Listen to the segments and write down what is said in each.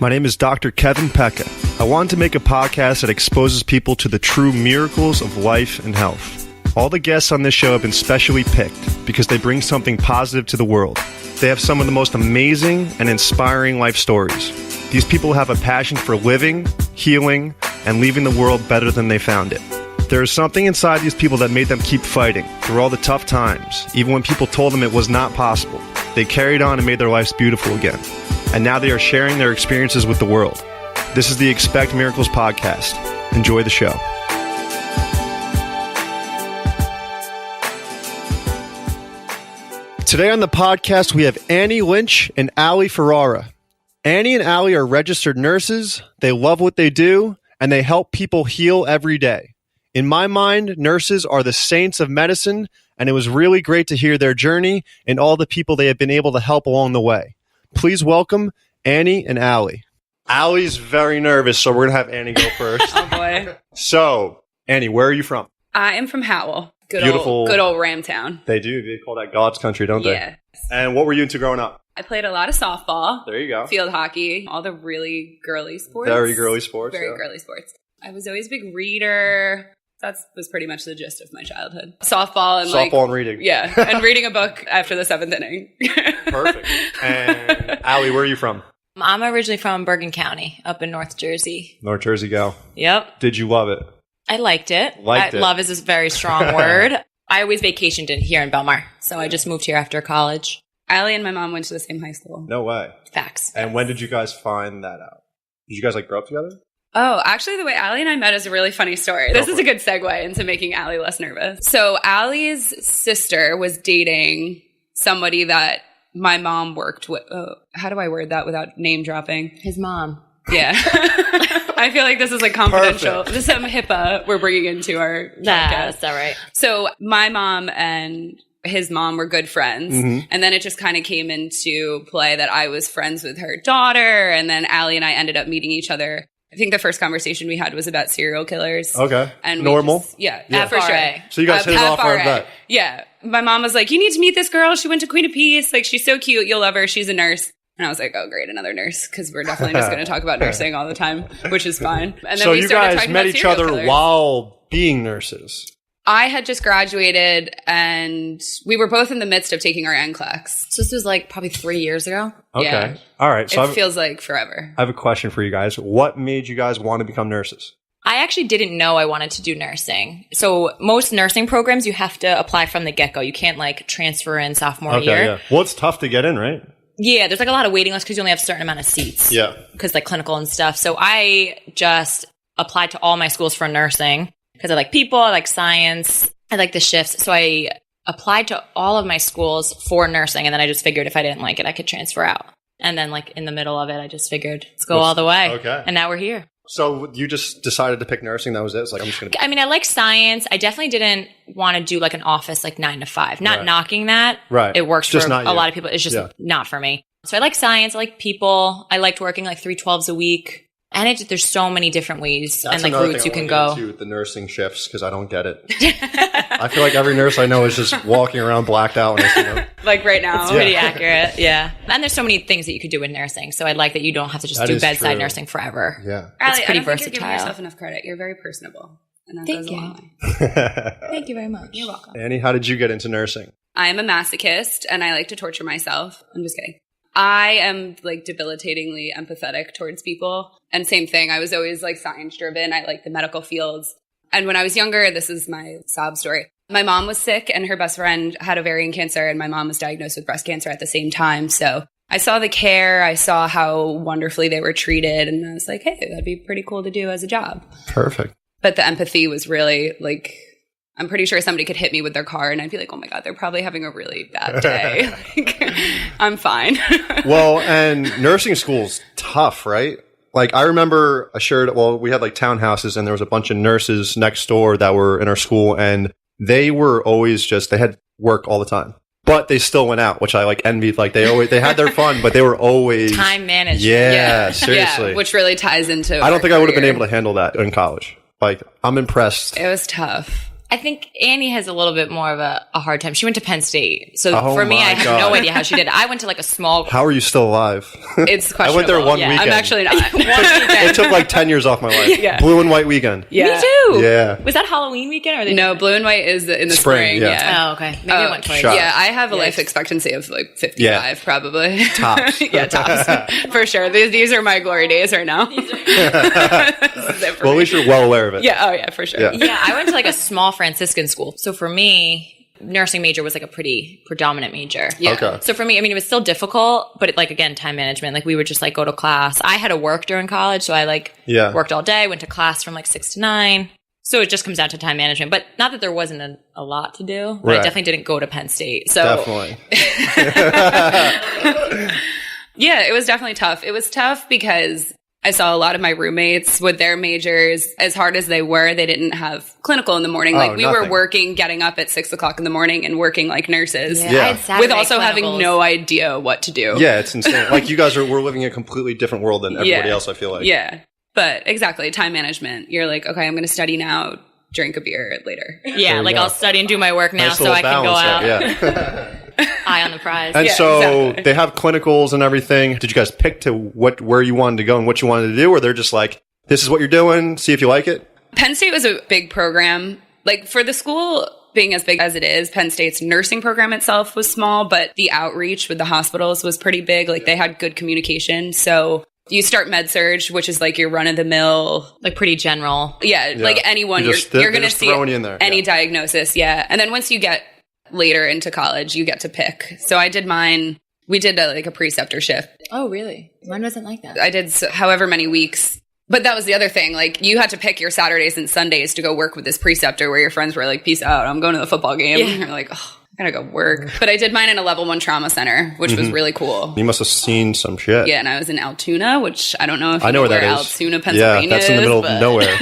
My name is Dr. Kevin Pecca. I wanted to make a podcast that exposes people to the true miracles of life and health. All the guests on this show have been specially picked because they bring something positive to the world. They have some of the most amazing and inspiring life stories. These people have a passion for living, healing, and leaving the world better than they found it. There is something inside these people that made them keep fighting through all the tough times, even when people told them it was not possible. They carried on and made their lives beautiful again. And now they are sharing their experiences with the world. This is the Expect Miracles podcast. Enjoy the show. Today on the podcast, we have Annie Lynch and Allie Ferrara. Annie and Allie are registered nurses. They love what they do, and they help people heal every day. In my mind, nurses are the saints of medicine, and it was really great to hear their journey and all the people they have been able to help along the way. Please welcome Annie and Allie. Allie's very nervous, so we're going to have Annie go first. Oh, boy. So, Annie, where are you from? I am from Howell. Good Beautiful. Good old Ramtown. They do. They call that God's country, don't they? Yes. And what were you into growing up? I played a lot of softball. There you go. Field hockey. All the really girly sports. Very girly sports. Very girly sports. I was always a big reader. That was pretty much the gist of my childhood. Softball and reading. Yeah. And reading a book after the 7th inning. Perfect. And Allie, where are you from? I'm originally from Bergen County, up in North Jersey. North Jersey gal. Yep. Did you love it? I liked it. Love is a very strong word. I always vacationed here in Belmar, so I just moved here after college. Allie and my mom went to the same high school. No way. Facts. And when did you guys find that out? Did you guys grow up together? Oh, actually, the way Allie and I met is a really funny story. This is a good segue into making Allie less nervous. So Allie's sister was dating somebody that my mom worked with. Oh, how do I word that without name dropping? His mom. Yeah. I feel like this is like confidential. Perfect. This is some HIPAA we're bringing into our podcast. That's all right. So my mom and his mom were good friends. Mm-hmm. And then it just kind of came into play that I was friends with her daughter. And then Allie and I ended up meeting each other. I think the first conversation we had was about serial killers. Okay. And normal? Yeah, for sure. So you guys hit it off right that. Yeah. My mom was like, you need to meet this girl. She went to Queen of Peace. Like, she's so cute. You'll love her. She's a nurse. And I was like, oh, great, another nurse, because we're definitely just going to talk about nursing all the time, which is fine. And then so you guys met each other while being nurses? I had just graduated, and we were both in the midst of taking our NCLEX. So this was like probably 3 years ago? Okay. Yeah. All right. So it feels like forever. I have a question for you guys. What made you guys want to become nurses? I actually didn't know I wanted to do nursing. So most nursing programs, you have to apply from the get-go. You can't like transfer in sophomore year. Yeah. Well, it's tough to get in, right? Yeah, there's like a lot of waiting lists because you only have a certain amount of seats. Yeah. Because like clinical and stuff. So I just applied to all my schools for nursing because I like people, I like science, I like the shifts. So I applied to all of my schools for nursing, and then I just figured if I didn't like it, I could transfer out. And then like in the middle of it, I just figured, let's go all the way. Okay. And now we're here. So you just decided to pick nursing? That was it? It's like, I'm just going to... I mean, I like science. I definitely didn't want to do like an office like 9 to 5. Not knocking that. Right. It works just for a lot of people. It's just not for me. So I like science. I like people. I liked working like 3/12s a week. And there's so many different ways and like routes you can go. With the nursing shifts, because I don't get it. I feel like every nurse I know is just walking around blacked out. Like right now. It's pretty accurate, yeah. And there's so many things that you could do in nursing. So I like that you don't have to just do bedside nursing forever. Yeah. Allie, it's pretty I don't versatile. think you're giving yourself enough credit. You're very personable. And that goes a long way. Thank you very much. You're welcome. Annie, how did you get into nursing? I am a masochist, and I like to torture myself. I'm just kidding. I am like debilitatingly empathetic towards people. And same thing. I was always like science driven. I like the medical fields. And when I was younger, this is my sob story. My mom was sick and her best friend had ovarian cancer, and my mom was diagnosed with breast cancer at the same time. So I saw the care. I saw how wonderfully they were treated. And I was like, hey, that'd be pretty cool to do as a job. Perfect. But the empathy was really like, I'm pretty sure somebody could hit me with their car and I'd be like, oh my God, they're probably having a really bad day. Like, I'm fine. Well, and nursing school's tough, right? Like I remember we had like townhouses and there was a bunch of nurses next door that were in our school, and they were always they had work all the time. But they still went out, which I like envied. Like they had their fun, but they were always time management. Yeah, seriously. Yeah, which really ties into I don't think I would have been able to handle that in college. Like, I'm impressed. It was tough. I think Annie has a little bit more of a hard time. She went to Penn State. So Oh for me, my I have God. no idea how she did it. I went to like a small... How are you still alive? It's questionable. I went there one Yeah, weekend. I'm actually not. It took like 10 years off my life. Yeah. Blue and white weekend. Yeah. Me too. Yeah. Was that Halloween weekend? Or they No, blue and white is in the Spring, spring. yeah. Oh, okay. Maybe I went twice. shot. Yeah, I have a Yikes. life expectancy of like 55, Yeah. probably. Tops. Yeah, tops. For sure. These are my glory days right now. This is it for Well, at me. least you're well aware of it. Yeah, oh yeah, for sure. Yeah. Yeah, I went to like a small Franciscan school. So for me, nursing major was like a pretty predominant major. Yeah. Okay. So for me, I mean, it was still difficult, but like, again, time management. Like we would just like go to class. I had to work during college. So I like Yeah. worked all day, went to class from like 6 to 9. So it just comes down to time management, but not that there wasn't a lot to do. But Right. I definitely didn't go to Penn State. So Definitely. Yeah, it was definitely tough. It was tough because I saw a lot of my roommates with their majors, as hard as they were, they didn't have clinical in the morning. Oh, Like we were nothing. working, getting up at 6 o'clock in the morning and working like nurses. yeah, Yeah. I had Saturday With also having clinicals. no idea what to do. Yeah, it's insane. Like you guys we're living in a completely different world than everybody Yeah. else, I feel like. Yeah. But exactly, time management. You're like, okay, I'm going to study now, drink a beer later. Yeah, There we like go. I'll study and do my work now Nice so little I can go out balance there, Yeah. eye on the prize. And Yeah, so exactly. they have clinicals and everything. Did you guys pick to where you wanted to go and what you wanted to do? Or they're just like, this is what you're doing, see if you like it? Penn State was a big program. Like for the school being as big as it is, Penn State's nursing program itself was small, but the outreach with the hospitals was pretty big. Like they had good communication. So you start med surge, which is like your run of the mill. Like pretty general. Yeah, like anyone, You're you're, just- you're they're going to just see throwing you in there. any Yeah. diagnosis. Yeah. And then once you get later into college, you get to pick. So I did mine. We did like a preceptor shift. Oh, really? Mine wasn't like that. I did however many weeks. But that was the other thing. Like you had to pick your Saturdays and Sundays to go work with this preceptor where your friends were like, peace out. I'm going to the football game. Yeah. And you're like, oh, I gotta go work. But I did mine in a level 1 trauma center, which was really cool. You must have seen some shit. Yeah. And I was in Altoona, which I don't know if you I know where that is. Altoona, Pennsylvania Yeah, that's in the is, middle of but- nowhere.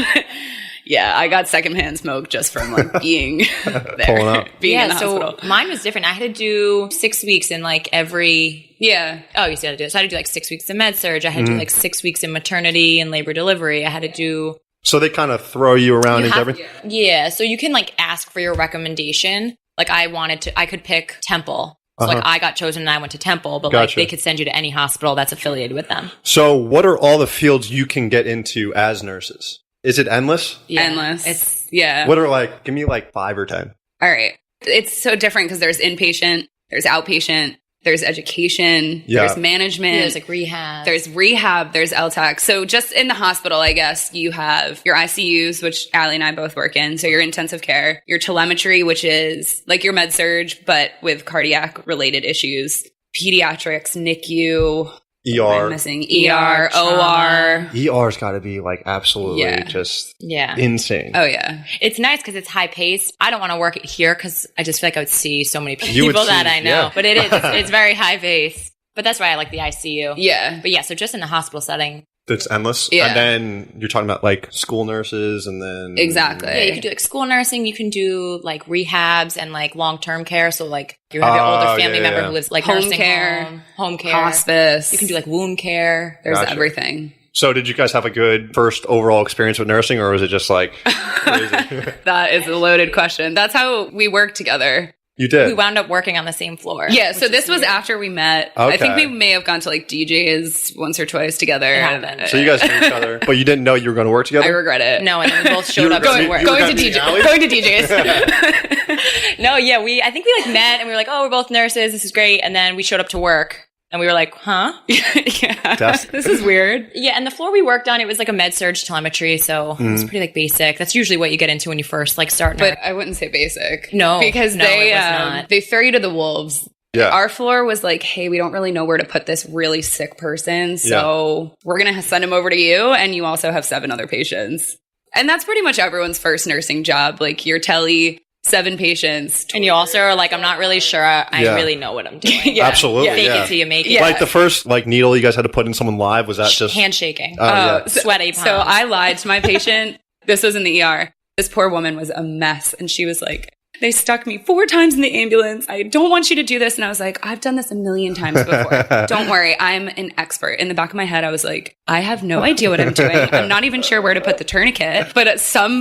Yeah. I got secondhand smoke just from like being there. Pulling up. Being in the so hospital. mine was different. I had to do 6 weeks in like every... Yeah. Oh, you still had to do it. So I had to do like 6 weeks in med surge. I had to do like 6 weeks in maternity and labor delivery. I had to do... So they kind of throw you around You into have- everything? Yeah. So you can like ask for your recommendation. Like I could pick Temple. So like I got chosen and I went to Temple, but like Gotcha. they could send you to any hospital that's affiliated with them. So what are all the fields you can get into as nurses? Is it endless? Yeah. Endless. Yeah. What are like, give me like 5 or 10. All right. It's so different because there's inpatient, there's outpatient, there's education, Yeah. there's management, Yeah, there's like rehab. there's rehab, there's LTAC. So just in the hospital, I guess you have your ICUs, which Allie and I both work in. So your intensive care, your telemetry, which is like your med surge, but with cardiac related issues, pediatrics, NICU, what am I ER. missing ER, ER, trauma. OR. ER's got to be like absolutely Yeah. just yeah. insane. Oh yeah. It's nice because it's high paced. I don't want to work here because I just feel like I would see so many You would people that see- I know. yeah. But it is. It's very high paced. But that's why I like the ICU. Yeah. But yeah, so just in the hospital setting. It's endless. Yeah. And then you're talking about like school nurses and then. Exactly. Yeah, you can do like school nursing. You can do like rehabs and like long term care. So like you have your older family yeah, member yeah. who lives like Home nursing care. home care. Hospice. You can do like wound care. there's Gotcha. everything. So did you guys have a good first overall experience with nursing or was it just like crazy? That is a loaded question. That's how we work together. You did? We wound up working on the same floor. Yeah, so which this is was weird. after we met. I think Okay. we may have gone to like DJs once or twice together. It happened. So you guys knew each other, but you didn't know you were going to work together? I regret it. No, and then we both showed up going- to work. you were Going to gonna be DJ, Allie? going to DJs. No, yeah, I think we like met and we were like, oh, we're both nurses. This is great. And then we showed up to work and we were like, huh? Yeah, That's- this is weird. Yeah, and the floor we worked on, it was like a med surge telemetry, so it was pretty like basic. That's usually what you get into when you first like start. But I wouldn't say basic. No, because no, they it was not. they throw you to the wolves. Yeah. Our floor was like, hey, we don't really know where to put this really sick person, so we're gonna send him over to you, and you also have 7 other patients. And that's pretty much everyone's first nursing job. Like your telly, 7 patients. and you also are like, I'm not really sure I Yeah. really know what I'm doing. Yeah. Absolutely. Fake Yeah. it till you make it. Yeah. Like the first like needle you guys had to put in someone live, was that just. Handshaking. Oh, yeah. Sweaty palms. So I lied to my patient. This was in the ER. This poor woman was a mess. And she was like, They stuck me 4 times in the ambulance. I don't want you to do this. And I was like, I've done this a million times before. Don't worry. I'm an expert. In the back of my head, I was like, I have no idea what I'm doing. I'm not even sure where to put the tourniquet. But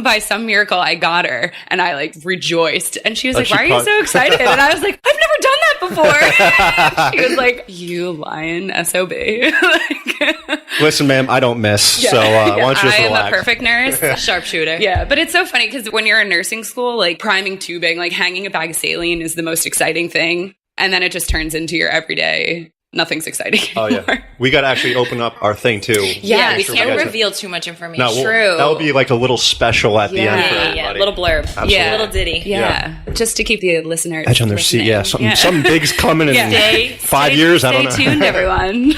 by some miracle, I got her and I like rejoiced. And she was like, why are you so excited? And I was like, I've never done that before. She was like, you lying SOB. Listen, ma'am, I don't miss. So why don't you just relax? I am a perfect nurse. Sharpshooter. Yeah. But it's so funny because when you're in nursing school, like priming tubing, like hanging a bag of saline is the most exciting thing. And then it just turns into your everyday, nothing's exciting anymore. Oh, yeah. We got to actually open up our thing, too. Yeah, we can't reveal too much information. No, True. That would be like a little special at the end for everybody. Yeah, little blurb. Absolutely. Yeah. Little ditty. Yeah. Just to keep the listeners edge on their seat. Yeah. Something big's coming in 5 years. I don't know. Stay tuned, everyone.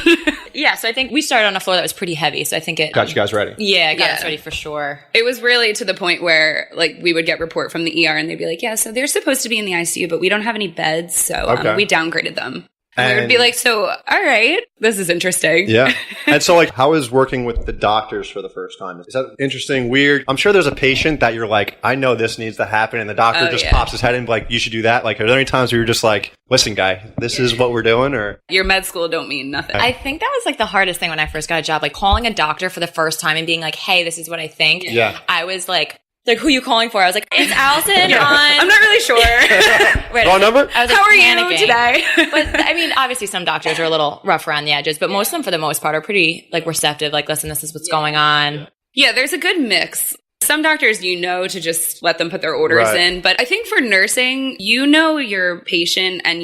Yeah, so I think we started on a floor that was pretty heavy. So I think it got you guys ready. Yeah, got us ready for sure. It was really to the point where like we would get report from the ER and they'd be like, yeah, so they're supposed to be in the ICU, but we don't have any beds. So we downgraded them. And we would be like, so, all right, this is interesting. Yeah. And so, like, how is working with the doctors for the first time? Is that interesting, weird? I'm sure there's a patient that you're like, I know this needs to happen. And the doctor just pops his head in like, you should do that. Like, are there any times where you're just like, listen, guy, this is what we're doing? Or your med school don't mean nothing. I think that was like the hardest thing when I first got a job, like calling a doctor for the first time and being like, hey, this is what I think. Yeah. I was like, who are you calling for? I was like, it's Allison on... I'm not really sure. Wrong number? I was How are you today? But I mean, obviously some doctors are a little rough around the edges, but most of them for the most part are pretty like receptive. Like, listen, this is what's going on. Yeah, there's a good mix. Some doctors, to just let them put their orders in. But I think for nursing, your patient and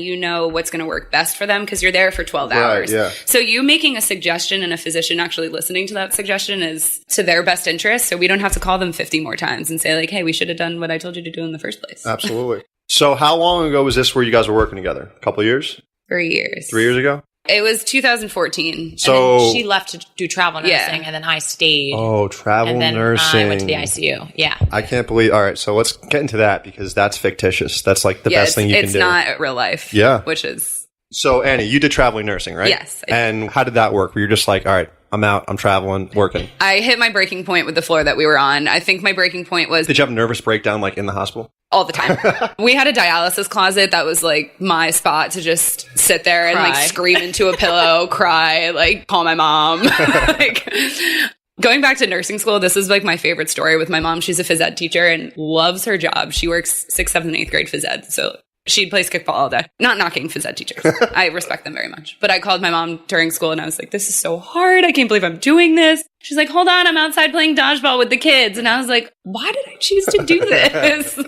what's going to work best for them because you're there for 12 hours. Yeah. So you making a suggestion and a physician actually listening to that suggestion is to their best interest. So we don't have to call them 50 more times and say like, hey, we should have done what I told you to do in the first place. Absolutely. So how long ago was this where you guys were working together? A couple of years? 3 years. 3 years ago? It was 2014. So and then she left to do travel nursing, and then I stayed. Oh, travel and then nursing. I went to the ICU. Yeah. I can't believe. All right, so let's get into that because that's fictitious. That's like the best thing you can do. It's not real life. Yeah. Which is. So, Annie, you did traveling nursing, right? Yes. And how did that work? Were you just like, all right, I'm out, I'm traveling, working? I hit my breaking point with the floor that we were on. I think my breaking point was... Did you have a nervous breakdown like in the hospital? All the time. We had a dialysis closet that was like my spot to just sit there and like scream into a pillow, cry, like call my mom. Like, going back to nursing school, this is like my favorite story with my mom. She's a phys ed teacher and loves her job. She works 6th, 7th, and 8th grade phys ed. So she plays kickball all day. Not knocking phys ed teachers. I respect them very much. But I called my mom during school and I was like, this is so hard. I can't believe I'm doing this. She's like, hold on, I'm outside playing dodgeball with the kids. And I was like, why did I choose to do this?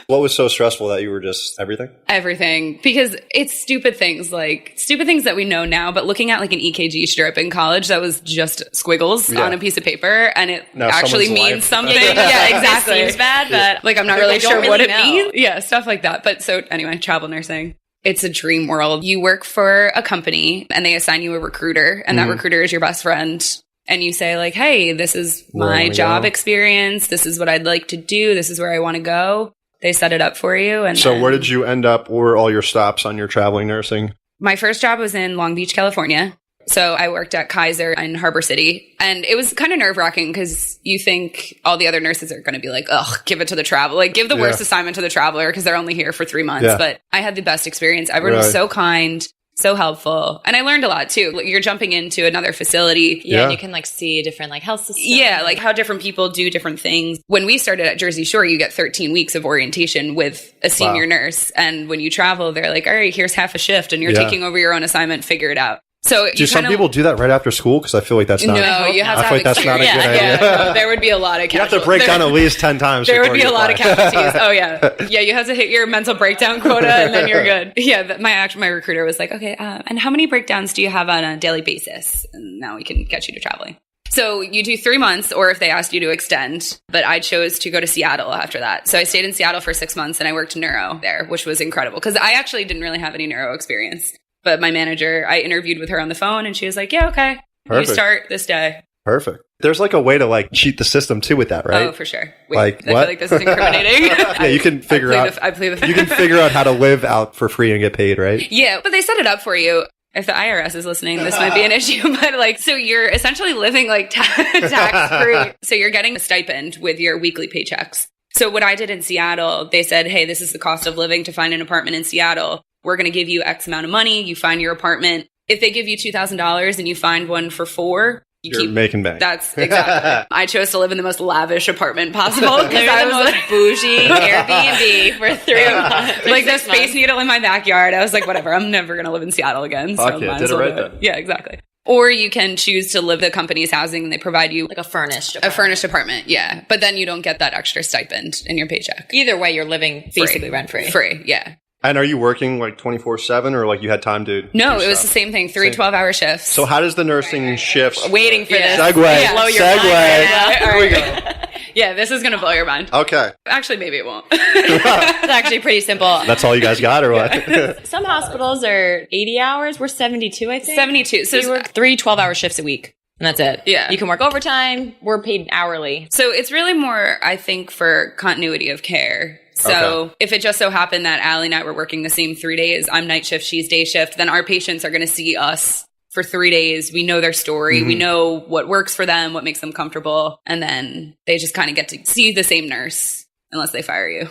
What was so stressful that you were just everything? Everything. Because it's stupid things that we know now. But looking at like an EKG strip in college, that was just squiggles on a piece of paper. And it actually means something. Yeah, exactly. It seems bad, but like I'm not really sure what it means. Yeah, Yeah, stuff like that. But so anyway, travel nursing. It's a dream world. You work for a company and they assign you a recruiter. And that recruiter is your best friend. And you say like, hey, this is my job experience. This is what I'd like to do. This is where I want to go. They set it up for you. And so where did you end up? What were all your stops on your traveling nursing? My first job was in Long Beach, California. So I worked at Kaiser in Harbor City. And it was kind of nerve-wracking because you think all the other nurses are going to be like, ugh, give it to the traveler. Like, give the worst assignment to the traveler because they're only here for 3 months. Yeah. But I had the best experience. Everyone was so kind. So helpful. And I learned a lot too. You're jumping into another facility. Yeah, and you can like see different like health systems. Yeah, like how different people do different things. When we started at Jersey Shore, you get 13 weeks of orientation with a senior nurse. And when you travel, they're like, all right, here's half a shift and you're taking over your own assignment, figure it out. So do some people do that right after school? Because I feel like that's not. No, you have to have I feel like that's not a good idea. No, there would be a lot of. You have to break down at least 10 times. There would be a lot of casualties. Oh yeah, yeah. You have to hit your mental breakdown quota, and then you're good. Yeah. My recruiter was like, okay, and how many breakdowns do you have on a daily basis? And now we can get you to traveling. So you do 3 months, or if they asked you to extend. But I chose to go to Seattle after that. So I stayed in Seattle for 6 months, and I worked neuro there, which was incredible because I actually didn't really have any neuro experience. But my manager, I interviewed with her on the phone and she was like, yeah, okay. Perfect. You start this day. Perfect. There's like a way to like cheat the system too with that, right? Oh, for sure. Wait, like I what? feel like this is incriminating. Yeah, you can figure out. I plead the you can figure out how to live out for free and get paid, right? Yeah, but they set it up for you. If the IRS is listening, this might be an issue. But like, so you're essentially living like tax free. So you're getting a stipend with your weekly paychecks. So what I did in Seattle, they said, hey, this is the cost of living to find an apartment in Seattle. We're going to give you X amount of money. You find your apartment. If they give you $2,000 and you find one for $4,000, you're making bank. That's exactly. I chose to live in the most lavish apartment possible because I was was the most bougie Airbnb for 3 months. like the Space Needle in my backyard. I was like, whatever, I'm never going to live in Seattle again. Fuck yeah, did it right then. Yeah, exactly. Or you can choose to live the company's housing and they provide you Like a furnished apartment. Yeah. But then you don't get that extra stipend in your paycheck. Either way, you're living basically rent-free. Free, yeah. And are you working like 24/7 or like you had time to No, do it was stuff? the same thing. 3 12-hour shifts. So how does the nursing shifts Waiting for this. Segue. Blow your mind right now. Here we go. Yeah, this is going to blow your mind. Okay. Actually, maybe it won't. It's actually pretty simple. That's all you guys got or what? Some hospitals are 80 hours. We're 72, I think. 72. So We work 3 12-hour shifts a week. And that's it. Yeah. You can work overtime. We're paid hourly. So it's really more, I think, for continuity of care. So if it just so happened that Allie and I were working the same 3 days, I'm night shift, she's day shift, then our patients are going to see us for 3 days. We know their story. We know what works for them, what makes them comfortable. And then they just kind of get to see the same nurse unless they fire you.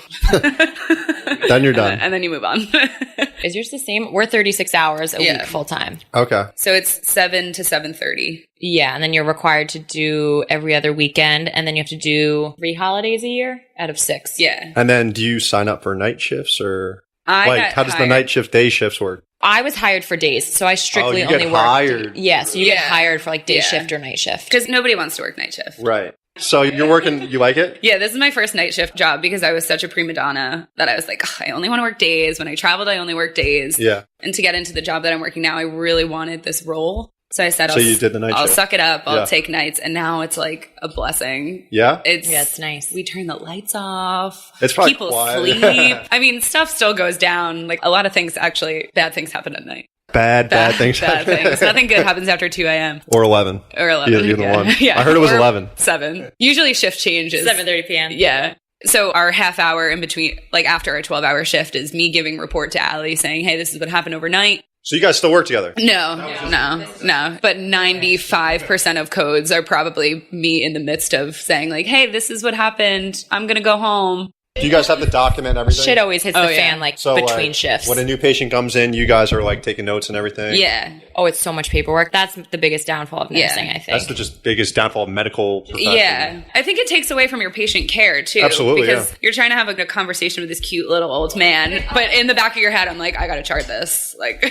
Then you're done. And then you move on. Is yours the same? We're 36 hours a week full time. Okay. So it's 7 to 7:30. Yeah. And then you're required to do every other weekend. And then you have to do 3 holidays a year out of 6. Yeah. And then do you sign up for night shifts or I like got how does the hired. night shift day shifts work? I was hired for days. So I strictly you get only worked. hired. Yeah. So you get Yeah. hired for like day Yeah. shift or night shift. Because nobody wants to work night shift. Right. So you're working, you like it? Yeah, this is my first night shift job because I was such a prima donna that I was like, "Ugh, I only want to work days. When I traveled, I only worked days. Yeah. And to get into the job that I'm working now, I really wanted this role. So I said, So you did the night I'll shift. suck it up. I'll Yeah. take nights. And now it's like a blessing. Yeah? It's nice. We turn the lights off. It's probably People quiet. sleep. I mean, stuff still goes down. Like a lot of things, actually, bad things happen at night. Bad things. Bad things. Nothing good happens after 2 a.m. Or 11. or 11. Either yeah. one. Yeah. I heard it was Or 11. 7. Usually shift changes. 7:30 p.m. Yeah. So our half hour in between, like after our 12-hour shift, is me giving report to Allie saying, hey, this is what happened overnight. So you guys still work together? No. But 95% of codes are probably me in the midst of saying like, hey, this is what happened. I'm going to go home. Do you guys have to document everything? Shit always hits Oh, the yeah. fan like So, between like, shifts. when a new patient comes in, you guys are like taking notes and everything? Yeah. Oh, it's so much paperwork. That's the biggest downfall of Yeah. nursing, I think. That's the just biggest downfall of medical profession. Yeah. I think it takes away from your patient care too. Absolutely, Because yeah. you're trying to have a conversation with this cute little old man. But in the back of your head, I'm like, I got to chart this. Like,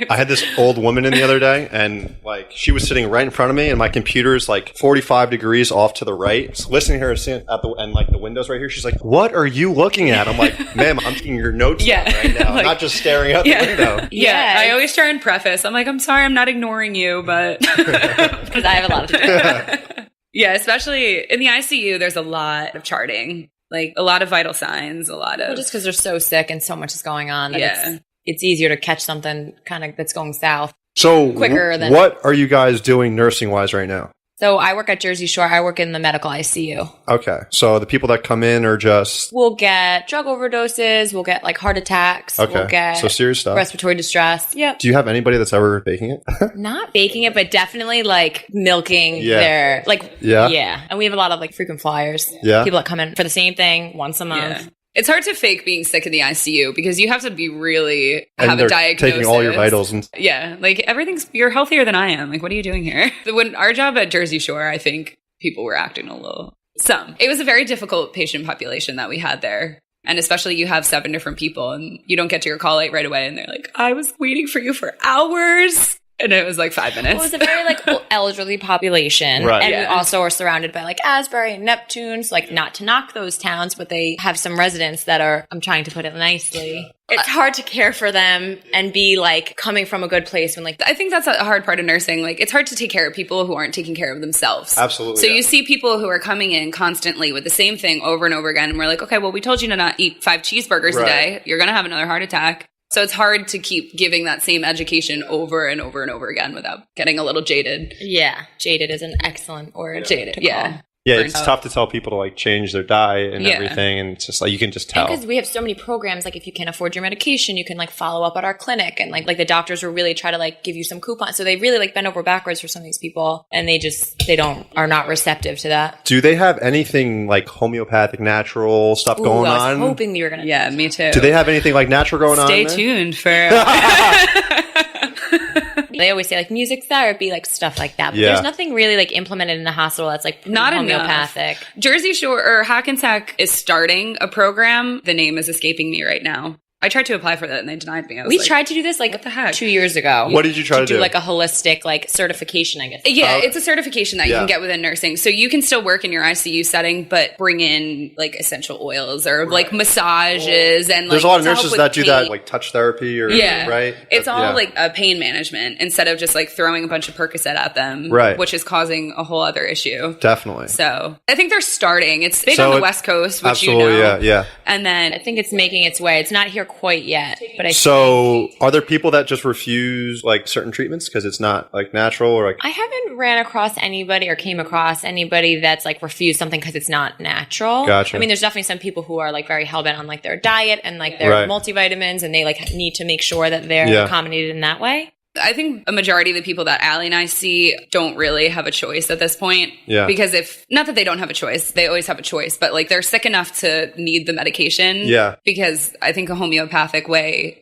I had this old woman in the other day, and like she was sitting right in front of me, and my computer's like 45 degrees off to the right. So listening to her sit at the and like the windows right here, she's like, "What are you looking at?" I'm like, "Ma'am, I'm taking your notes Yeah. down right now. Like- I'm not just staring out the window." Yeah. Yes. I always try and preface. I'm like, I'm sorry, I'm not ignoring you, but Because I have a lot to do. yeah, especially in the ICU, there's a lot of charting, like a lot of vital signs, a lot of Well, just because they're so sick and so much is going on that Yeah. it's easier to catch something kind of that's going south. So, Quicker than- what are you guys doing nursing wise right now? So I work at Jersey Shore. I work in the medical ICU. Okay, so the people that come in are just We'll get drug overdoses. We'll get like heart attacks. We'll okay. get So serious stuff. respiratory distress. Yep. Do you have anybody that's ever baking it? Not baking it, but definitely like milking Yeah. their like Yeah. yeah. And we have a lot of like frequent flyers. Yeah. People that come in for the same thing once a month. Yeah. It's hard to fake being sick in the ICU because you have to be really And have they're a diagnosis. taking all your vitals and Yeah, like you're healthier than I am. Like, what are you doing here? When our job at Jersey Shore, I think people were acting a little. It was a very difficult patient population that we had there. And especially you have 7 different people and you don't get to your call right away. And they're like, I was waiting for you for hours. And it was like 5 minutes. Well, it was a very like elderly population, Right. and Yeah. we also are surrounded by like Asbury and Neptunes. Like, not to knock those towns, but they have some residents that are. I'm trying to put it nicely. It's hard to care for them and be like coming from a good place when like I think that's a hard part of nursing. Like, it's hard to take care of people who aren't taking care of themselves. Absolutely, So yeah. you see people who are coming in constantly with the same thing over and over again. And we're like, okay, well, we told you to not eat 5 cheeseburgers a Right. day. You're going to have another heart attack. So it's hard to keep giving that same education over and over and over again without getting a little jaded. yeah, jaded is an excellent word. Jaded, to yeah. call. Yeah, it's tough to tell people to like change their diet and everything, and it's just like you can just tell. Because we have so many programs, like if you can't afford your medication, you can like follow up at our clinic, and like the doctors will really try to like give you some coupons. So they really like bend over backwards for some of these people, and they are not receptive to that. Do they have anything like homeopathic, natural stuff going on? I was hoping you were gonna. Yeah, me too. Do they have anything like natural going on? Stay tuned for. They always say like music therapy, like stuff like that. But there's nothing really like implemented in the hospital that's like not homeopathic. Enough. Jersey Shore or Hackensack is starting a program. The name is escaping me right now. I tried to apply for that and they denied me. We tried to do this like what the heck? 2 years ago. What did you try to do? Like a holistic like certification, I guess. Yeah, it's a certification that you can get within nursing. So you can still work in your ICU setting, but bring in like essential oils or like massages and like there's a lot of nurses that do pain. that, like touch therapy or right? It's all like a pain management instead of just like throwing a bunch of Percocet at them, which is causing a whole other issue. Definitely. So I think they're starting. It's big on the West Coast, which you know. Yeah. And then I think it's making its way. It's not here quite yet. But are there people that just refuse like certain treatments because it's not like natural or like? I haven't ran across anybody or came across anybody that's like refused something because it's not natural. Gotcha. I mean, there's definitely some people who are like very hellbent on like their diet and like their multivitamins, and they like need to make sure that they're accommodated in that way. I think a majority of the people that Allie and I see don't really have a choice at this point. Yeah. Because not that they don't have a choice, they always have a choice, but like they're sick enough to need the medication. Yeah. Because I think a homeopathic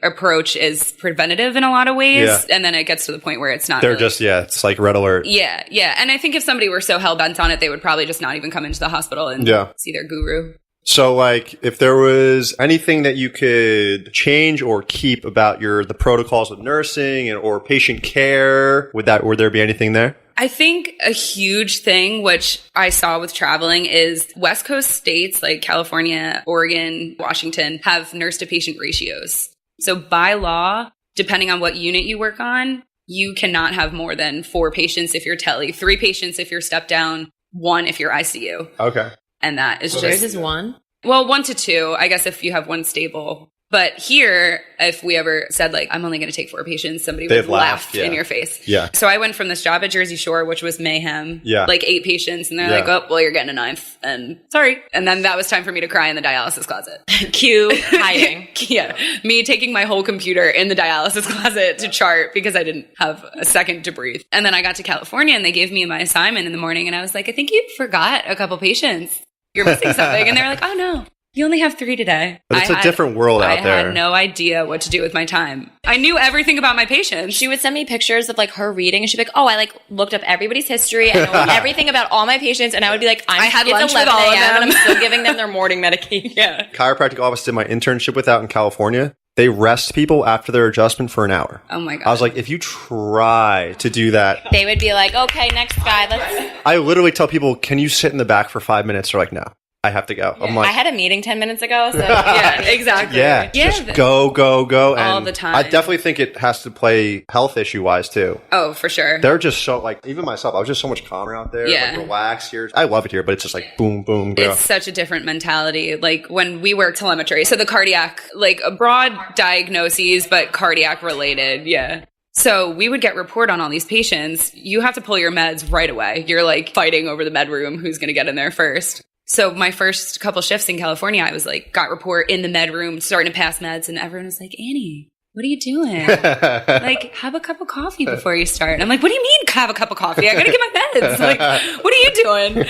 approach is preventative in a lot of ways. Yeah. And then it gets to the point where it's not. They're just, it's like red alert. Yeah. Yeah. And I think if somebody were so hell bent on it, they would probably just not even come into the hospital and see their guru. So, like, if there was anything that you could change or keep about the protocols of nursing or patient care, would there be anything there? I think a huge thing, which I saw with traveling, is West Coast states like California, Oregon, Washington have nurse to patient ratios. So by law, depending on what unit you work on, you cannot have more than 4 patients if you're tele, 3 patients if you're step down, 1 if you're ICU. Okay. And that is Yours is 1? Well, 1 to 2, I guess, if you have 1 stable. But here, if we ever said, like, I'm only going to take 4 patients, somebody would laugh in your face. Yeah. So I went from this job at Jersey Shore, which was mayhem. Yeah. Like 8 patients. And they're like, oh, well, you're getting a 9th. And sorry. And then that was time for me to cry in the dialysis closet. Cue hiding. Yeah. Me taking my whole computer in the dialysis closet to chart because I didn't have a second to breathe. And then I got to California and they gave me my assignment in the morning. And I was like, I think you forgot a couple patients. You're missing something. And they were like, oh, no. You only have 3 today. But it's a different world out there. I had no idea what to do with my time. I knew everything about my patients. She would send me pictures of like her reading, and she'd be like, "Oh, I like looked up everybody's history. I know everything about all my patients." And I would be like, I had lunch with all of them, and I'm still giving them their morning medication. Yeah. Chiropractic office did my internship with out in California. They rest people after their adjustment for an hour. Oh my God. I was like, if you try to do that, they would be like, "Okay, next guy, let's." I literally tell people, "Can you sit in the back for 5 minutes?" They're like, "No. I have to go." I'm like, I had a meeting 10 minutes ago. So yeah, exactly. Yeah, just go. And all the time. I definitely think it has to play health issue wise too. Oh, for sure. They're just so like, even myself, I was just so much calmer out there. Yeah. Like, relaxed here. I love it here, but it's just like boom, boom, go. It's such a different mentality. Like when we work telemetry, so the cardiac, like a broad diagnoses, but cardiac related. Yeah. So we would get report on all these patients. You have to pull your meds right away. You're like fighting over the med room, who's going to get in there first. So my first couple shifts in California, I was like, got report in the med room, starting to pass meds, and everyone was like, Annie, what are you doing? Like, have a cup of coffee before you start. And I'm like, what do you mean have a cup of coffee? I gotta get my meds. Like, what are you doing?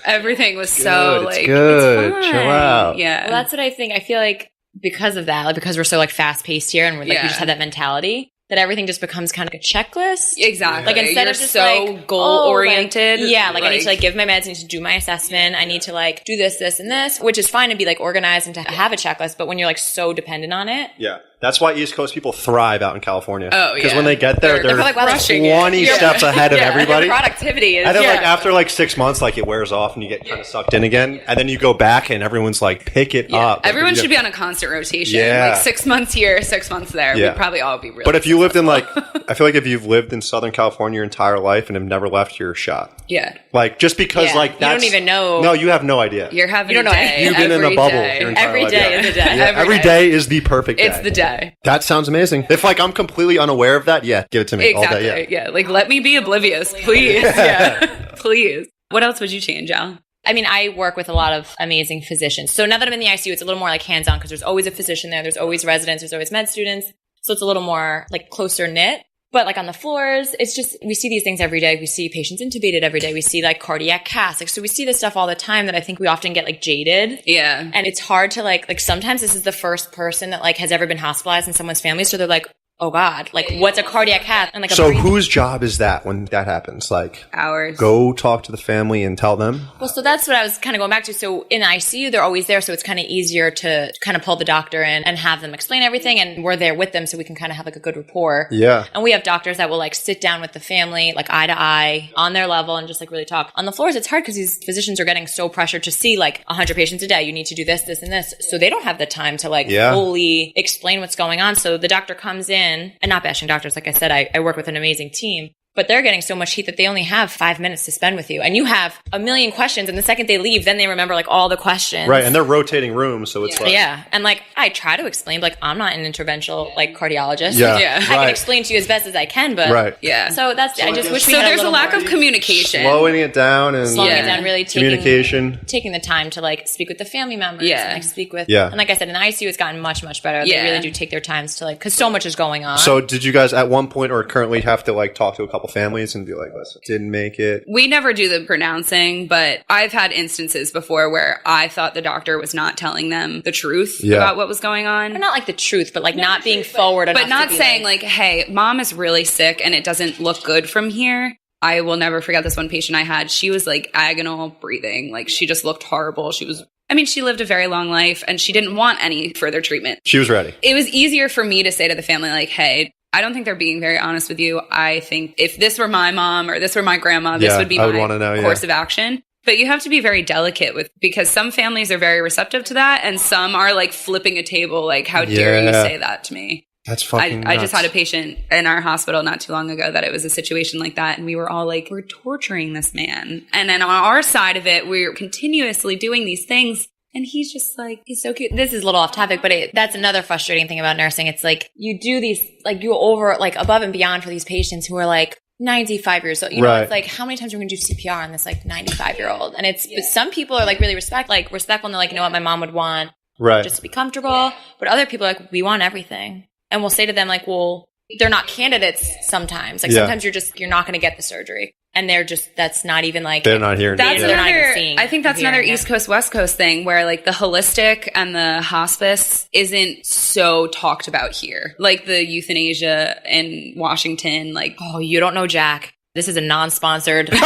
Everything was so like, good. It's fine. Chill out. Yeah. Well, that's what I think. I feel like because of that, like because we're so like fast paced here, and we're like we just have that mentality. That everything just becomes kind of like a checklist. Exactly. Like instead You're of just so like goal oriented. Like I need to like give my meds, I need to do my assessment, I need to like do this, and this, which is fine to be like organized and to have a checklist, but when you're like so dependent on it. Yeah. That's why East Coast people thrive out in California. Oh, yeah. Because when they get there, they're like, wow, 20 steps ahead of everybody. Productivity is. And then like after like 6 months, like it wears off and you get kind of sucked in again. And then you go back and everyone's like, pick it up. Everyone should be on a constant rotation. Yeah. Like 6 months here, 6 months there. Yeah. We'd probably all be really. But if you lived in like, I feel like if you've lived in Southern California your entire life and have never left, you're shot. Yeah. Like just because like that's. You don't even know. No, you have no idea. You're having you don't a know. day. You've been in a bubble your entire every life. day is a day. Every day is the perfect day. It's the day. That sounds amazing. If like I'm completely unaware of that, give it to me exactly. all day. Yeah. Like let me be oblivious, please. Yeah. Please. What else would you change, Al? I mean, I work with a lot of amazing physicians. So now that I'm in the ICU, it's a little more like hands-on because there's always a physician there. There's always residents. There's always med students. So it's a little more like closer knit. But like on the floors, it's just, we see these things every day. We see patients intubated every day. We see like cardiac casts. Like, so we see this stuff all the time that I think we often get like jaded. Yeah. And it's hard to like sometimes this is the first person that like has ever been hospitalized in someone's family. So they're like, oh God, like what's a cardiac cath? And like, so whose job is that when that happens? Like ours. Go talk to the family and tell them? Well, so that's what I was kind of going back to. So in the ICU, they're always there. So it's kind of easier to kind of pull the doctor in and have them explain everything. And we're there with them so we can kind of have like a good rapport. Yeah. And we have doctors that will like sit down with the family, like eye to eye on their level and just like really talk. On the floors, it's hard because these physicians are getting so pressured to see like 100 patients a day. You need to do this, this, and this. So they don't have the time to like fully explain what's going on. So the doctor comes in, and not bashing doctors. Like I said, I work with an amazing team, but they're getting so much heat that they only have 5 minutes to spend with you. And you have a million questions. And the second they leave, then they remember like all the questions. Right. And they're rotating rooms. So it's like. Yeah. And like, I try to explain, like, I'm not an interventional like cardiologist. Yeah. I can explain to you as best as I can, but. Right. Yeah. So that's, I just wish we So had there's a little lack more of communication. Slowing it down and. Slowing it down, really communication. taking the time to like speak with the family members. Yeah. And like speak with. Yeah. And like I said, in the ICU, it's gotten much, much better. Yeah. They really do take their times to like, cause so much is going on. So did you guys at one point or currently have to like talk to a couple families and be like, listen, didn't make it? We never do the pronouncing, but I've had instances before where I thought the doctor was not telling them the truth about what was going on. Or not like the truth, but like not being forward enough. But not saying like, hey, mom is really sick and it doesn't look good from here. I will never forget this one patient I had. She was like agonal breathing. Like she just looked horrible. She lived a very long life and she didn't want any further treatment. She was ready. It was easier for me to say to the family, like, hey, I don't think they're being very honest with you. I think if this were my mom or this were my grandma, this would be my course of action. But you have to be very delicate because some families are very receptive to that and some are like flipping a table, like, how dare you say that to me? That's fucking nuts. I just had a patient in our hospital not too long ago that it was a situation like that. And we were all like, we're torturing this man. And then on our side of it, we're continuously doing these things. And he's just like, he's so cute. This is a little off topic, but that's another frustrating thing about nursing. It's like you do these, like you over, like above and beyond for these patients who are like 95 years old. You know, it's like, how many times are we going to do CPR on this like 95-year-old? And it's, but some people are like really respectful and they're like, you know what, my mom would want just to be comfortable. But other people are like, we want everything. And we'll say to them like, well, they're not candidates sometimes. Like sometimes you're not going to get the surgery. And they're just, that's not even like. They're not hearing that's it. I think that's another East Coast, West Coast thing where like the holistic and the hospice isn't so talked about here. Like the euthanasia in Washington, like. Oh, you don't know Jack. This is a non-sponsored comment.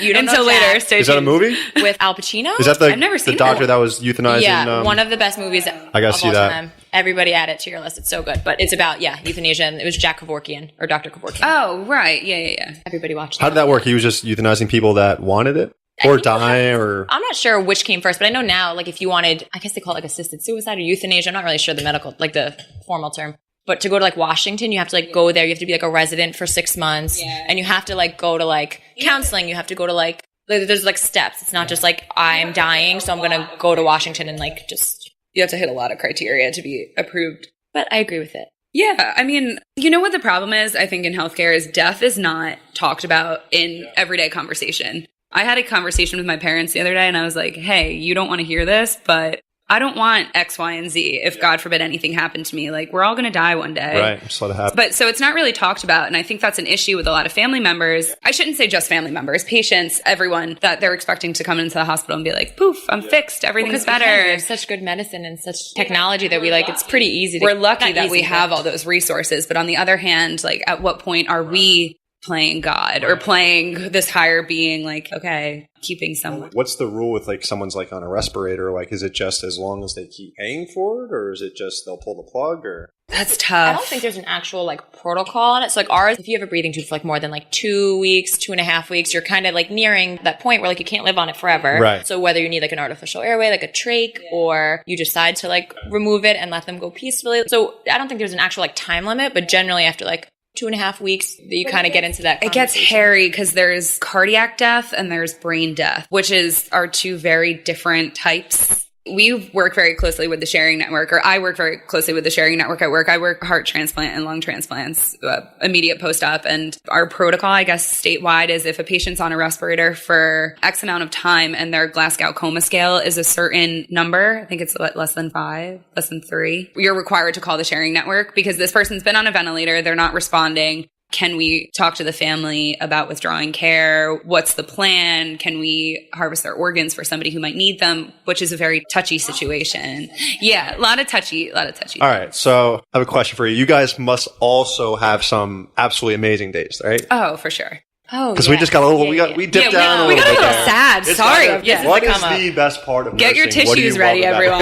You don't Until know later. Jack. Is that a movie? With Al Pacino? Is that I've never seen the doctor that was euthanizing? Yeah, one of the best movies I gotta see all that. time. Everybody add it to your list. It's so good. But it's about, euthanasia. And it was Jack Kevorkian or Dr. Kevorkian. Oh, right. Yeah. Everybody watched How did that work? He was just euthanizing people that wanted it? Or die or... I'm not sure which came first, but I know now, like if you wanted, I guess they call it like assisted suicide or euthanasia. I'm not really sure the medical, like the formal term. But to go to like Washington, you have to like go there. You have to be like a resident for 6 months. Yeah. And you have to like go to like counseling. You have to go to like, there's like steps. It's not just like I'm dying, so I'm going to go to Washington and like just. You have to hit a lot of criteria to be approved. But I agree with it. Yeah. I mean, you know what the problem is, I think, in healthcare is death is not talked about in everyday conversation. I had a conversation with my parents the other day and I was like, hey, you don't want to hear this, but I don't want X, Y, and Z if God forbid anything happened to me. Like, we're all going to die one day. Right. Just let it happen. But so it's not really talked about. And I think that's an issue with a lot of family members. I shouldn't say just family members, patients, everyone that they're expecting to come into the hospital and be like, poof, I'm fixed. Everything's better. We have such good medicine and such technology that we like, it's pretty easy. We're lucky that we have all those resources. But on the other hand, like, at what point are we playing God or playing this higher being, like, okay, keeping someone. What's the rule with like someone's like on a respirator? Like, is it just as long as they keep paying for it, or is it just they'll pull the plug? Or that's tough. I don't think there's an actual like protocol on it. So like ours, if you have a breathing tube for like more than like 2 weeks, 2.5 weeks, you're kind of like nearing that point where like you can't live on it forever. Right. So whether you need like an artificial airway, like a trach, or you decide to like remove it and let them go peacefully. So I don't think there's an actual like time limit, but generally after like 2.5 weeks, you kind of get into that. It gets hairy because there's cardiac death and there's brain death, which are two very different types We work very closely with the Sharing Network, or I work very closely with the Sharing Network at work. I work heart transplant and lung transplants, immediate post-op. And our protocol, I guess, statewide is if a patient's on a respirator for X amount of time and their Glasgow coma scale is a certain number, I think it's less than 5, less than 3, you're required to call the Sharing Network because this person's been on a ventilator, they're not responding. Can we talk to the family about withdrawing care? What's the plan? Can we harvest their organs for somebody who might need them? Which is a very touchy situation. Yeah, a lot of touchy. All right. So I have a question for you. You guys must also have some absolutely amazing days, right? Oh, for sure. Oh, because we just got a little, we dipped down a little bit. We got a little there. sad. It's Sorry. What is the best part of Get nursing? your tissues ready, everyone.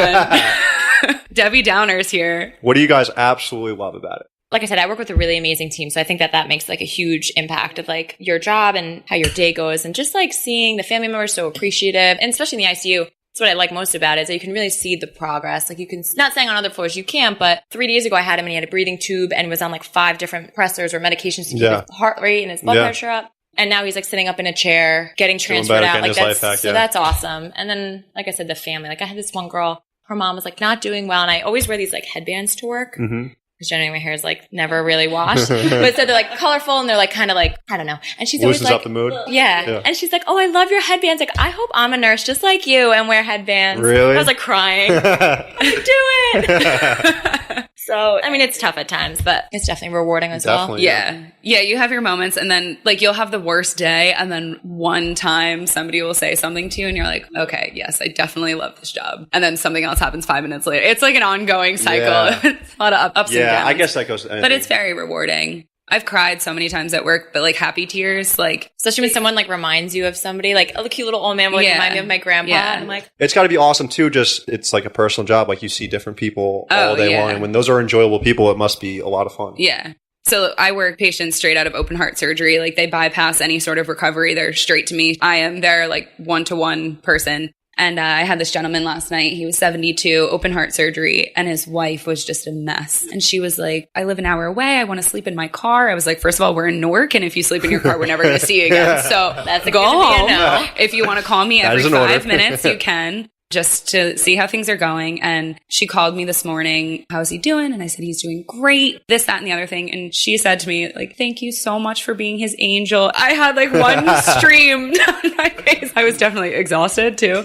Debbie Downers here. What do you guys absolutely love about it? Like I said, I work with a really amazing team. So I think that makes like a huge impact of like your job and how your day goes, and just like seeing the family members so appreciative. And especially in the ICU, that's what I like most about it, is that you can really see the progress. Like you can, not saying on other floors you can't, but 3 days ago I had him and he had a breathing tube and was on like 5 different pressors or medications to keep his heart rate and his blood pressure up. And now he's like sitting up in a chair, getting transferred out. Like that's, that's awesome. And then, like I said, the family, like I had this one girl, her mom was like not doing well. And I always wear these like headbands to work. Mm-hmm. Generally my hair is like never really washed, but so they're like colorful and they're like kind of like, I don't know. And she's always like, up the mood. Yeah. And she's like, oh, I love your headbands. Like, I hope I'm a nurse just like you and wear headbands. Really? I was like crying. Do it. So, I mean, it's tough at times, but it's definitely rewarding as well. Yeah. You have your moments and then like you'll have the worst day and then one time somebody will say something to you and you're like, okay, yes, I definitely love this job. And then something else happens 5 minutes later. It's like an ongoing cycle. Yeah. It's a lot of ups and downs. Yeah, I guess that goes. But it's very rewarding. I've cried so many times at work, but like happy tears, like especially when someone like reminds you of somebody, like a cute little old man will like, remind me of my grandpa. Yeah. And I'm like, it's got to be awesome too. Just it's like a personal job. Like you see different people all day long, and when those are enjoyable people, it must be a lot of fun. Yeah. So I work patients straight out of open heart surgery. Like they bypass any sort of recovery. They're straight to me. I am their like one-to-one person. And I had this gentleman last night. He was 72, open heart surgery, and his wife was just a mess. And she was like, I live an hour away. I want to sleep in my car. I was like, first of all, we're in Newark, and if you sleep in your car, we're never going to see you again. So that's go home. If you want to call me every 5 minutes, you can. Just to see how things are going. And she called me this morning. How's he doing? And I said, he's doing great. This, that, and the other thing. And she said to me, like, thank you so much for being his angel. I had like one stream down my face. I was definitely exhausted too.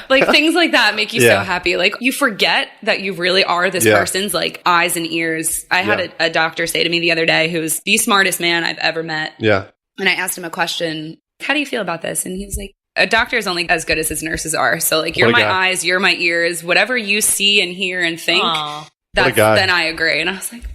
Like things like that make you so happy. Like you forget that you really are this person's like eyes and ears. I had a doctor say to me the other day, who's the smartest man I've ever met. Yeah. And I asked him a question. How do you feel about this? And he was like, a doctor is only as good as his nurses are. So like, you're my eyes, you're my ears, whatever you see and hear and think, then I agree. And I was like,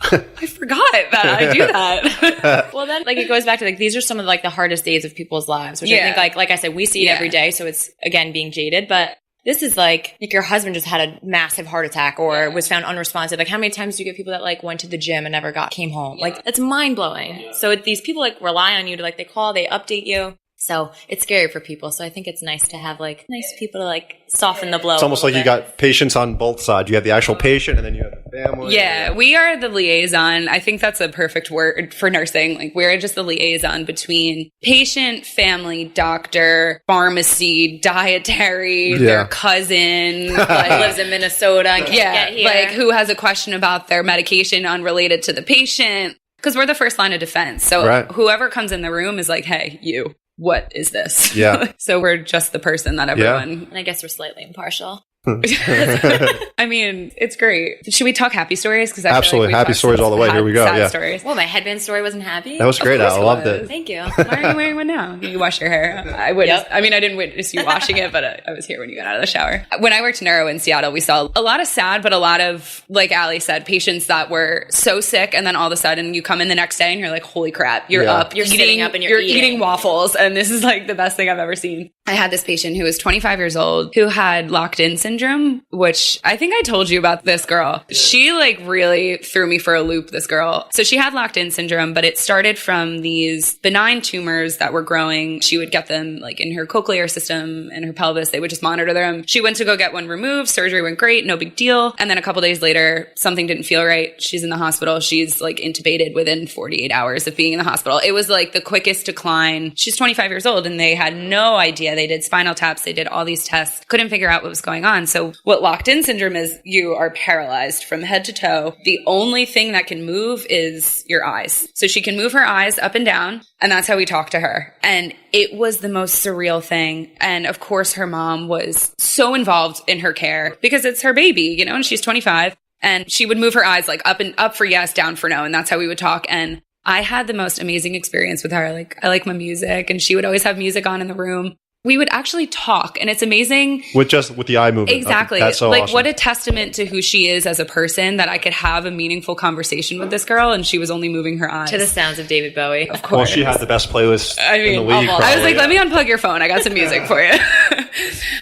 I forgot that I do that. Well, then like it goes back to like, these are some of like the hardest days of people's lives, which I think like I said, we see it every day. So it's again, being jaded, but this is like your husband just had a massive heart attack or was found unresponsive. Like how many times do you get people that like went to the gym and never came home? Like it's mind blowing. So these people like rely on you to like, they call, they update you. So it's scary for people. So I think it's nice to have like nice people to like soften the blow. It's almost like you got patients on both sides. You have the actual patient and then you have the family. Yeah, we are the liaison. I think that's a perfect word for nursing. Like we're just the liaison between patient, family, doctor, pharmacy, dietary, their cousin, like lives in Minnesota and can't get here. Like who has a question about their medication unrelated to the patient. Because we're the first line of defense. So whoever comes in the room is like, hey, you. What is this? Yeah. So we're just the person that everyone... And I guess we're slightly impartial. I mean, it's great. Should we talk happy stories? Because absolutely, like happy stories all the way. Here we go. Sad stories. Well, my headband story wasn't happy. That was great. I loved it. Thank you. Why are you wearing one now? You wash your hair. I witnessed. I mean, I didn't witness you washing it, but I was here when you got out of the shower. When I worked neuro in Seattle, we saw a lot of sad, but a lot of, like Allie said, patients that were so sick, and then all of a sudden you come in the next day and you're like, "Holy crap! You're up. You're sitting up and you're eating waffles, and this is like the best thing I've ever seen." I had this patient who was 25 years old who had locked-in syndrome, which I think I told you about this girl. She like really threw me for a loop, this girl. So she had locked-in syndrome, but it started from these benign tumors that were growing. She would get them like in her cochlear system and her pelvis. They would just monitor them. She went to go get one removed. Surgery went great. No big deal. And then a couple days later, something didn't feel right. She's in the hospital. She's like intubated within 48 hours of being in the hospital. It was like the quickest decline. She's 25 years old and they had no idea. They did spinal taps. They did all these tests. Couldn't figure out what was going on. on. So what locked-in syndrome is, you are paralyzed from head to toe. The only thing that can move is your eyes. So she can move her eyes up and down, and that's how we talk to her. And it was the most surreal thing. And of course, her mom was so involved in her care because it's her baby, and she's 25. And she would move her eyes like up for yes, down for no. And that's how we would talk. And I had the most amazing experience with her. Like, I like my music, and she would always have music on in the room. We would actually talk, and it's amazing. With the eye movement. Exactly. That's so like, awesome. what a testament to who she is as a person, that I could have a meaningful conversation with this girl, and she was only moving her eyes. To the sounds of David Bowie. Of course. Well, she had the best playlist in the league. I was like, let me unplug your phone. I got some music for you.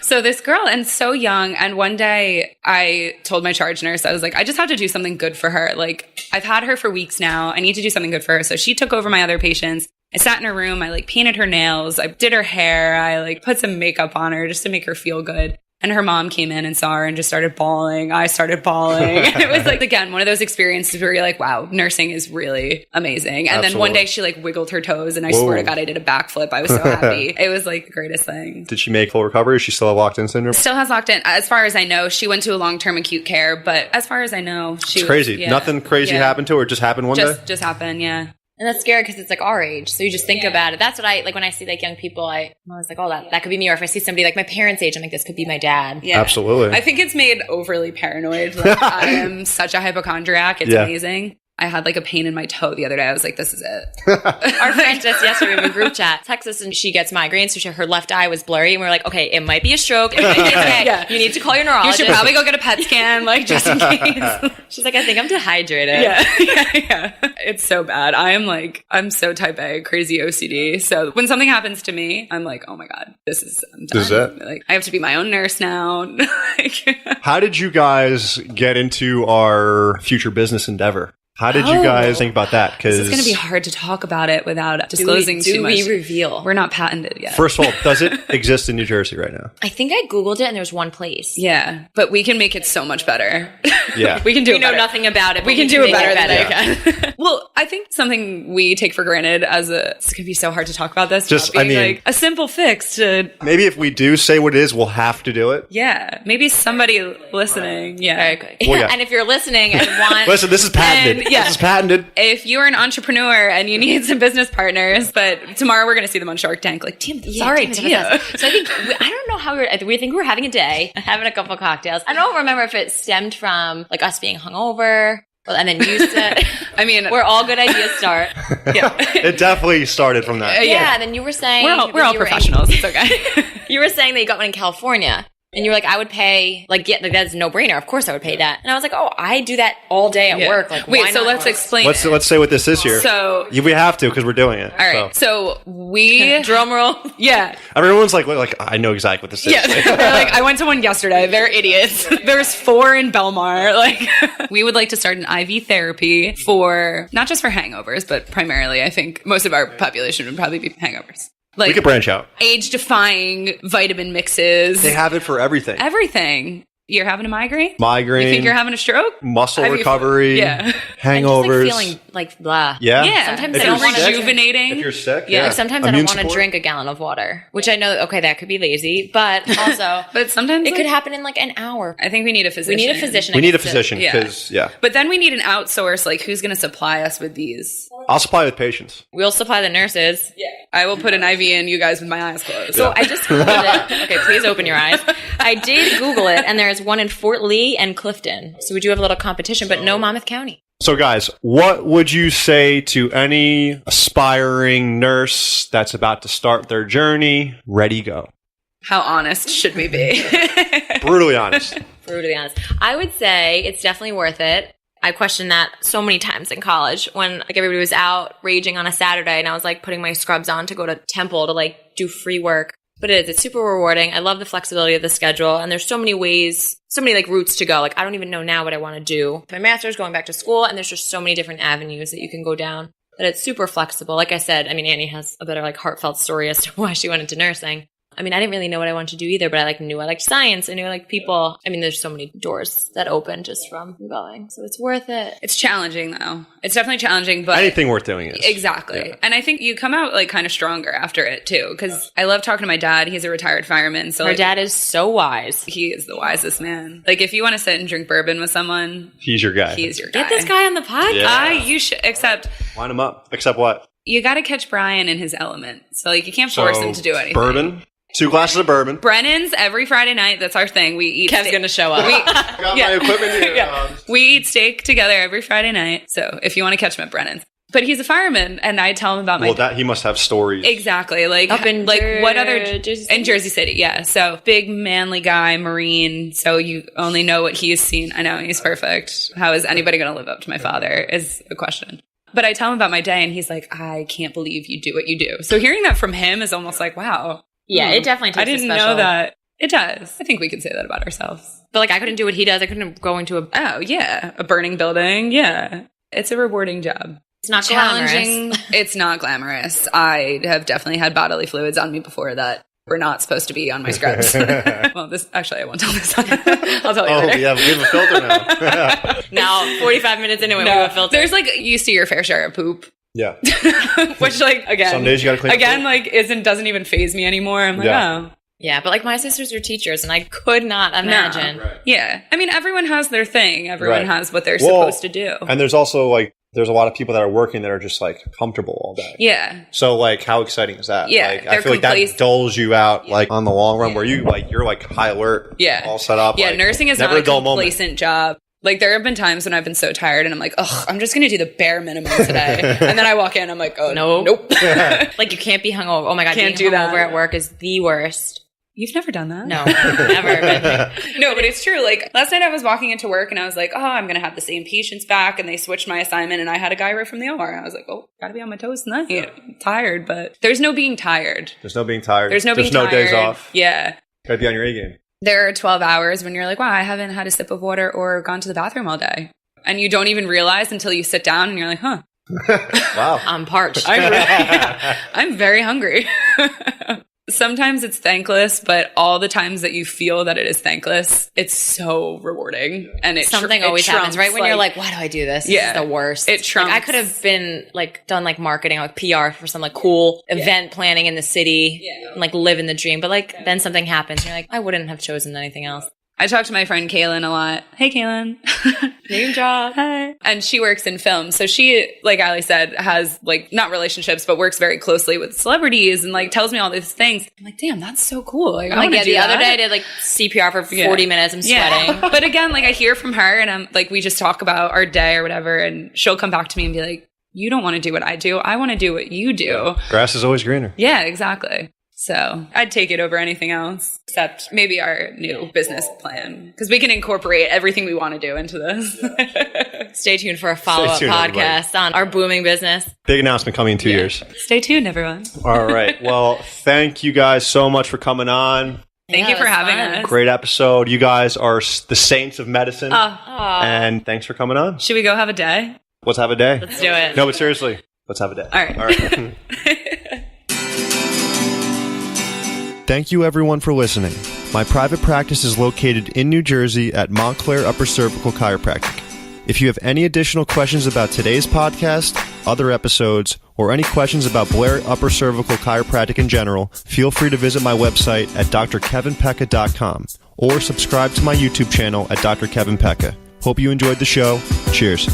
So this girl, and so young. And one day I told my charge nurse, I was like, I just have to do something good for her. Like, I've had her for weeks now. I need to do something good for her. So she took over my other patients. I sat in her room. I painted her nails. I did her hair. I put some makeup on her just to make her feel good. And her mom came in and saw her and just started bawling. I started bawling. It was again, one of those experiences where you're like, wow, nursing is really amazing. And then one day she wiggled her toes, and I swear to God, I did a backflip. I was so happy. It was the greatest thing. Did she make full recovery? Or she still have locked-in syndrome? Still has locked in. As far as I know, she went to a long-term acute care, but as far as I know, It's crazy. Yeah. Nothing crazy happened to her. It just happened one day? Just happened, yeah. And that's scary because it's our age. So you just think about it. That's what I, when I see young people, I'm always like, oh, that could be me. Or if I see somebody my parents' age, I'm like, this could be my dad. Yeah. Absolutely. I think it's made overly paranoid. I am such a hypochondriac. It's amazing. I had a pain in my toe the other day. I was like, this is it. Our friend just yesterday, we have a group chat, texts us, and she gets migraines. So her left eye was blurry. And we were like, okay, it might be a stroke. It might be a headache. Yeah. You need to call your neurologist. You should probably go get a PET scan, just in case. She's like, I think I'm dehydrated. Yeah. It's so bad. I'm so type A, crazy OCD. So when something happens to me, I'm like, oh my God, I'm done. This is it? I have to be my own nurse now. How did you guys get into our future business endeavor? How did you guys think about that? Because it's going to be hard to talk about it without disclosing too much. Do we reveal? We're not patented yet. First of all, does it exist in New Jersey right now? I think I Googled it and there's one place. Yeah, but we can make it so much better. Yeah. We can do it We know better. nothing about it. We can do it better than they they can. Well, I think something we take for granted it's going to be so hard to talk about this. Just, not being a simple fix to... Maybe if we do say what it is, we'll have to do it. Yeah. Maybe somebody listening. Yeah. Well, yeah. And if you're listening and want... Listen, this is patented. Yeah. This is patented. If you're an entrepreneur and you need some business partners, but tomorrow we're going to see them on Shark Tank, damn, that's our idea. So I think, I don't know how we think we're having a day, having a couple cocktails. I don't remember if it stemmed from us being hungover. Well, and then you said, where all good ideas start. Yeah. It definitely started from that. Yeah. Then you were saying we're all professionals. It's okay. You were saying that you got one in California. And you were like, I would pay, that's a no-brainer. Of course I would pay that. And I was like, oh, I do that all day at work. Wait, so let's explain it. Let's say what this is here. So we have to because we're doing it. All right. So we... Drum roll. Yeah. Everyone's like, I know exactly what this is. Yeah. They're I went to one yesterday. They're idiots. There's 4 in Belmar. We would like to start an IV therapy for, not just for hangovers, but primarily, I think most of our population would probably be hangovers. We could branch out. Age-defying vitamin mixes. They have it for everything. Everything. You're having a migraine? Migraine. You think you're having a stroke? Muscle recovery. Yeah. Hangovers. Feeling blah. Yeah. Yeah. Sometimes if I don't want to... rejuvenating. If you're sick. Yeah. Sometimes I don't want to drink a gallon of water, which I know, that could be lazy, but also... But sometimes... It could happen in an hour. I think we need a physician. We need a physician. We need a physician because, But then we need an outsource, who's going to supply us with these? I'll supply with patients. We'll supply the nurses. Yeah. I will put an IV in you guys with my eyes closed. So I just Googled it. Okay, please open your eyes. I did Google it, and there's one in Fort Lee and Clifton. So we do have a little competition, but no Monmouth County. So guys, what would you say to any aspiring nurse that's about to start their journey? Ready, go. How honest should we be? Brutally honest. Brutally honest. I would say it's definitely worth it. I questioned that so many times in college when everybody was out raging on a Saturday and I was putting my scrubs on to go to Temple to do free work. But it's super rewarding. I love the flexibility of the schedule. And there's so many ways, so many routes to go. I don't even know now what I want to do. My master's, going back to school, and there's just so many different avenues that you can go down. But it's super flexible. Like I said, Annie has a better heartfelt story as to why she went into nursing. I mean, I didn't really know what I wanted to do either, but I knew I liked science. I knew I liked people. I mean, there's so many doors that open just from going. So it's worth it. It's challenging though. It's definitely challenging, but anything worth doing is. Exactly. Yeah. And I think you come out kind of stronger after it too, because I love talking to my dad. He's a retired fireman. So our dad is so wise. He is the wisest man. If you want to sit and drink bourbon with someone, he's your guy. He's your guy. Get this guy on the podcast. Yeah. You should, except line him up. Except what? You got to catch Brian in his element. So you can't force him to do anything. Bourbon. 2 glasses of bourbon. Brennan's every Friday night. That's our thing. We eat. Kev's going to show up. I got my equipment here. Yeah. We eat steak together every Friday night. So if you want to catch him at Brennan's. But he's a fireman, and I tell him about he must have stories. Exactly. Up in what other Jersey City? In Jersey City, yeah. So big manly guy, Marine. So you only know what he's seen. I know he's perfect. How is anybody going to live up to my father? Is a question. But I tell him about my day, and he's like, I can't believe you do what you do. So hearing that from him is almost like, wow. Yeah, it definitely takes I didn't know that. It does. I think we can say that about ourselves. But I couldn't do what he does. I couldn't go into a burning building. Yeah. It's a rewarding job. It's not challenging. Glamorous. It's not glamorous. I have definitely had bodily fluids on me before that were not supposed to be on my scrubs. Well, I won't tell this. I'll tell you later. Yeah, we have a filter now. Now, 45 minutes into it, we have a filter. There's you see your fair share of poop. Yeah. Which again, some days you gotta clean again, doesn't even faze me anymore. I'm like, oh. Yeah, but my sisters are teachers, and I could not imagine. No. Right. Yeah. I mean, everyone has their thing. Everyone has what they're supposed to do. And there's also there's a lot of people that are working that are just comfortable all day. Yeah. So how exciting is that? Yeah. I feel that dulls you out on the long run where you're high alert. Yeah. All set up. Yeah. Nursing is not a complacent job. There have been times when I've been so tired and I'm like, oh, I'm just going to do the bare minimum today. And then I walk in, I'm like, oh, nope. You can't be hungover. Oh my God. Can't do that. Hungover at work is the worst. You've never done that? No, never. No, but it's true. Last night I was walking into work and I was like, oh, I'm going to have the same patients back. And they switched my assignment and I had a guy right from the OR. And I was like, oh, got to be on my toes tonight. Yeah. I'm tired, but there's no being tired. There's no being tired. There's no days off. Yeah. Got to be on your A game. There are 12 hours when you're like, wow, I haven't had a sip of water or gone to the bathroom all day. And you don't even realize until you sit down and you're like, huh. Wow. I'm parched. I'm very hungry. Sometimes it's thankless, but all the times that you feel that it is thankless, it's so rewarding. And something always happens, right? When you're like, why do I do this? This is the worst. It trumps. I could have been done marketing, PR for some cool event planning in the city, and living the dream. But then something happens, and you're like, I wouldn't have chosen anything else. I talk to my friend Kaylin a lot. Hey, Kaylin. Name drop. Hi. And she works in film. So she, like Allie said, has not relationships, but works very closely with celebrities and tells me all these things. I'm like, damn, that's so cool. I want to do the that. Other day I did CPR for 40 minutes. I'm sweating. Yeah. But again, I hear from her and I'm we just talk about our day or whatever. And she'll come back to me and be like, you don't want to do what I do. I want to do what you do. Grass is always greener. Yeah, exactly. So I'd take it over anything else, except maybe our new business plan, because we can incorporate everything we want to do into this. Stay tuned for a follow-up podcast on our booming business. Big announcement coming in 2 years. Stay tuned, everyone. All right. Well, thank you guys so much for coming on. Thank you for having us. Great episode. You guys are the saints of medicine. And thanks for coming on. Should we go have a day? Let's have a day. Let's do it. No, but seriously, let's have a day. All right. Thank you, everyone, for listening. My private practice is located in New Jersey at Montclair Upper Cervical Chiropractic. If you have any additional questions about today's podcast, other episodes, or any questions about Blair Upper Cervical Chiropractic in general, feel free to visit my website at drkevinpecca.com or subscribe to my YouTube channel at Dr. Kevin Pecca. Hope you enjoyed the show. Cheers.